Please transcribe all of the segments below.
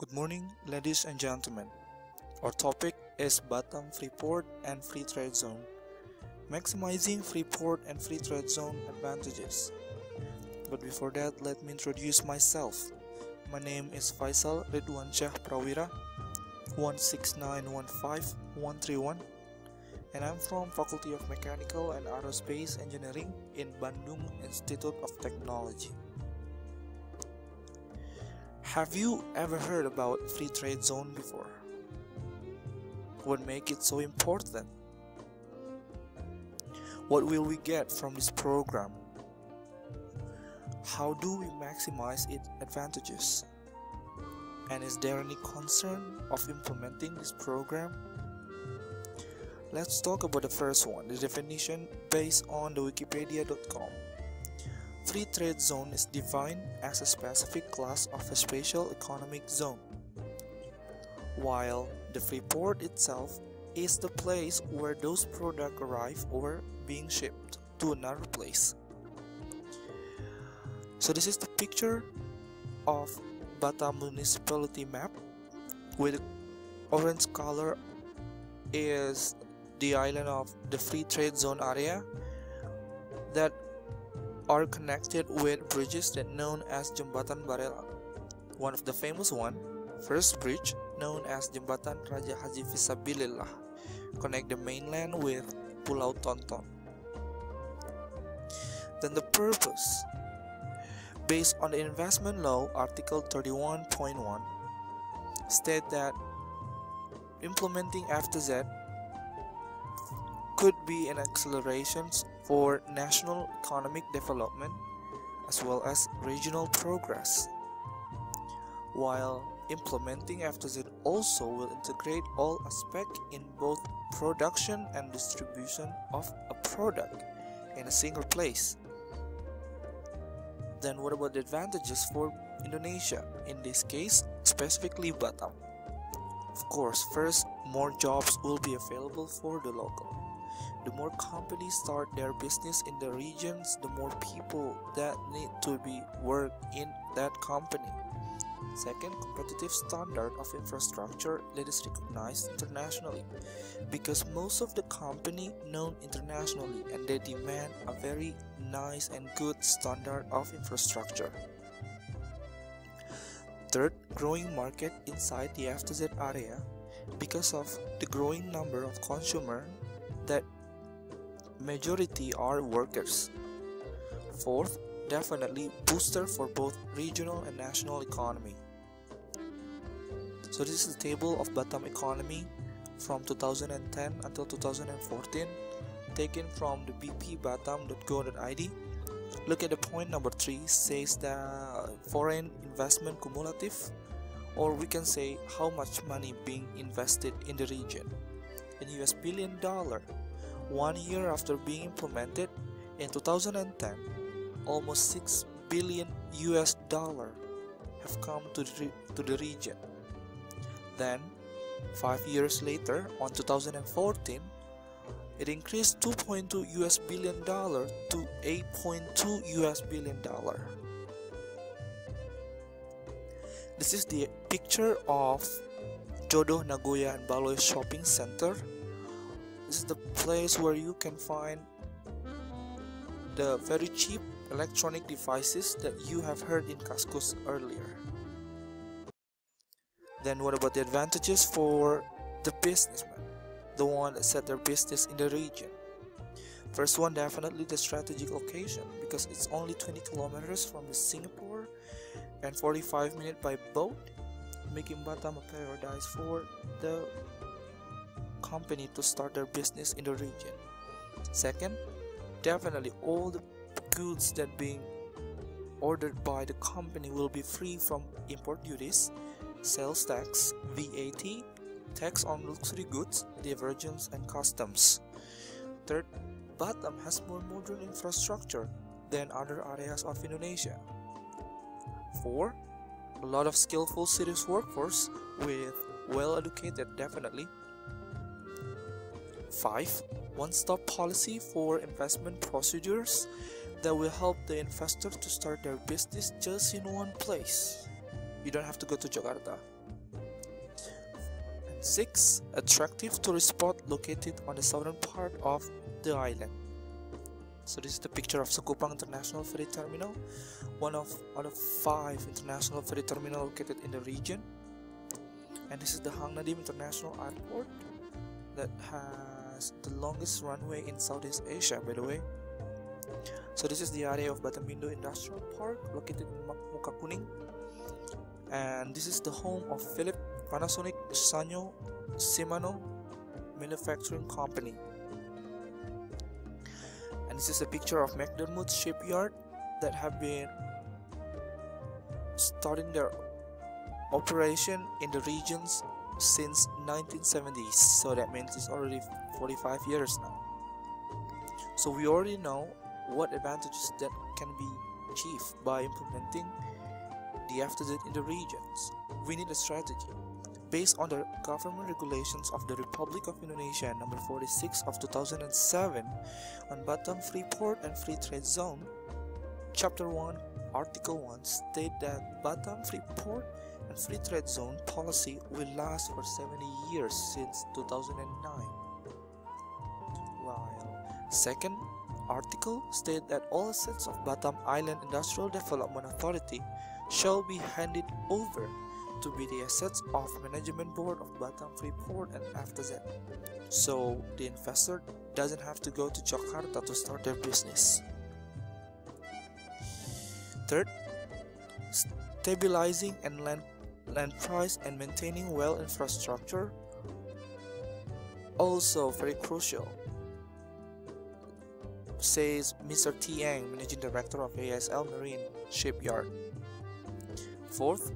Good morning, ladies and gentlemen. Our topic is Batam Free Port and Free Trade Zone. Maximizing free port and free trade zone advantages. But before that, let me introduce myself. My name is Faisal Ridwansyah Prawira, 16915-131, and I'm from Faculty of Mechanical and Aerospace Engineering in Bandung Institute of Technology. Have you ever heard about free trade zone before? What makes it so important? What will we get from this program? How do we maximize its advantages? And is there any concern of implementing this program? Let's talk about the first one, the definition based on the wikipedia.com. Free trade zone is defined as a specific class of a special economic zone, while the free port itself is the place where those products arrive or being shipped to another place. So this is the picture of Batam municipality map, with orange color is the island of the free trade zone area that are connected with bridges that known as Jembatan Barelang. One of the famous one, first bridge known as Jembatan Raja Haji Fisabilillah, connect the mainland with Pulau Tonton. Then the purpose, based on the investment law article 31.1, state that implementing FTZ could be an acceleration for national economic development as well as regional progress, while implementing FTZ also will integrate all aspects in both production and distribution of a product in a single place. Then what about the advantages for Indonesia, in this case specifically Batam? Of course, first, more jobs will be available for the local. The more companies start their business in the regions, the more people that need to be work in that company. Second, competitive standard of infrastructure that is recognized internationally, because most of the company known internationally and they demand a very nice and good standard of infrastructure. Third, growing market inside the FTZ area because of the growing number of consumers that majority are workers. Fourth, definitely booster for both regional and national economy. So this is the table of Batam economy from 2010 until 2014, taken from the bpbatam.go.id. Look at the point number 3, says the foreign investment cumulative, or we can say how much money being invested in the region in US billion dollar. 1 year after being implemented in 2010, almost 6 billion US dollar have come to the region. Then 5 years later, on 2014, it increased 2.2 US billion dollar to 8.2 US billion dollar. This is the picture of Jodoh Nagoya and Baloi shopping center. This is the place where you can find the very cheap electronic devices that you have heard in Kaskus earlier. Then what about the advantages for the businessman, the one that set their business in the region? First one, definitely the strategic location, because it's only 20 kilometers from the Singapore and 45 minutes by boat, making Batam a paradise for the company to start their business in the region. Second, definitely all the goods that being ordered by the company will be free from import duties, sales tax, VAT, tax on luxury goods, divergence and customs. Third, Batam has more modern infrastructure than other areas of Indonesia. 4, a lot of skillful cities workforce with well educated, definitely. 5, one-stop policy for investment procedures that will help the investor to start their business just in one place. You don't have to go to Jakarta. 6. Attractive tourist spot located on the southern part of the island. So this is the picture of Sekupang International Ferry Terminal, one out of 5 international ferry terminal located in the region. And this is the Hang Nadiem International Airport that has the longest runway in Southeast Asia, by the way. So this is the area of Batam Industrial Park located in Muka Kuning. And this is the home of Philip Panasonic Sanyo Shimano Manufacturing Company. And this is a picture of McDermott Shipyard that have been starting their operation in the regions since 1970s. So that means it's already 45 years now. So we already know what advantages that can be achieved by implementing the FTZ in the regions. We need a strategy based on the government regulations of the Republic of Indonesia number 46 of 2007 on Batam Free Port and Free Trade Zone. Chapter 1, Article 1 state that Batam Free Port and Free Trade Zone policy will last for 70 years since 2009. While second article state that all assets of Batam Island Industrial Development Authority shall be handed over to be the assets of Management Board of Batam Free Port and FTZ. So the investor doesn't have to go to Jakarta to start their business. Third, stabilizing and land price and maintaining well infrastructure, also very crucial, says Mr. Tiang, Managing Director of ASL Marine Shipyard. Fourth,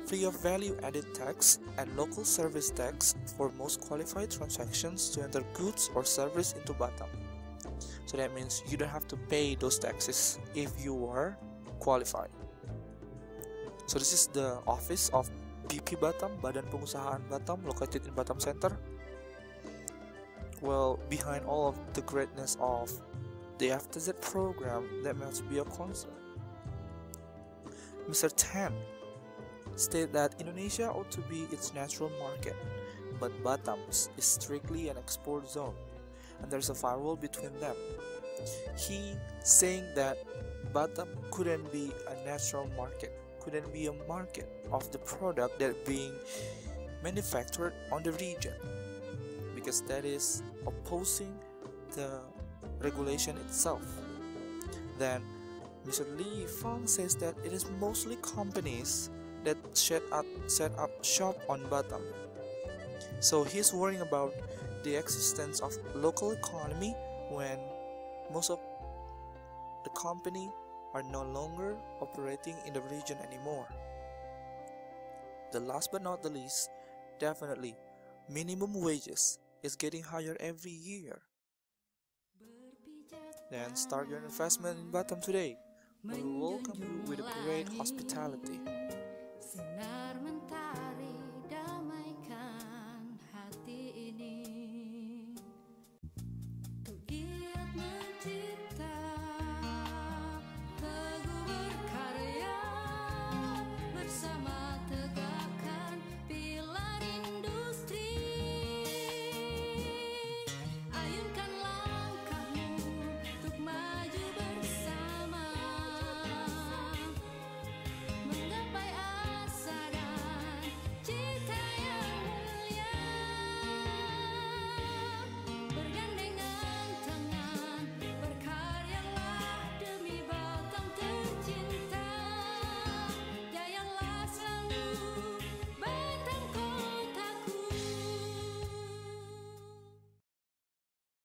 free of value-added tax and local service tax for most qualified transactions to enter goods or service into Batam. So that means you don't have to pay those taxes if you are qualified. So this is the office of BP Batam, Badan Pengusahaan Batam, located in Batam Center. Well, behind all of the greatness of the FTZ program, that must be a concern. Mr. Tan state that Indonesia ought to be its natural market, but Batam is strictly an export zone, and there's a firewall between them. He saying that Batam couldn't be a natural market, couldn't be a market of the product that being manufactured on the region, because that is opposing the regulation itself. Then Mr. Li Fang says that it is mostly companies that set up shop on Batam. So he's worrying about the existence of local economy when most of the company are no longer operating in the region anymore. The last but not the least, definitely, minimum wages is getting higher every year. Then start your investment in Batam today. We will welcome you with a great hospitality.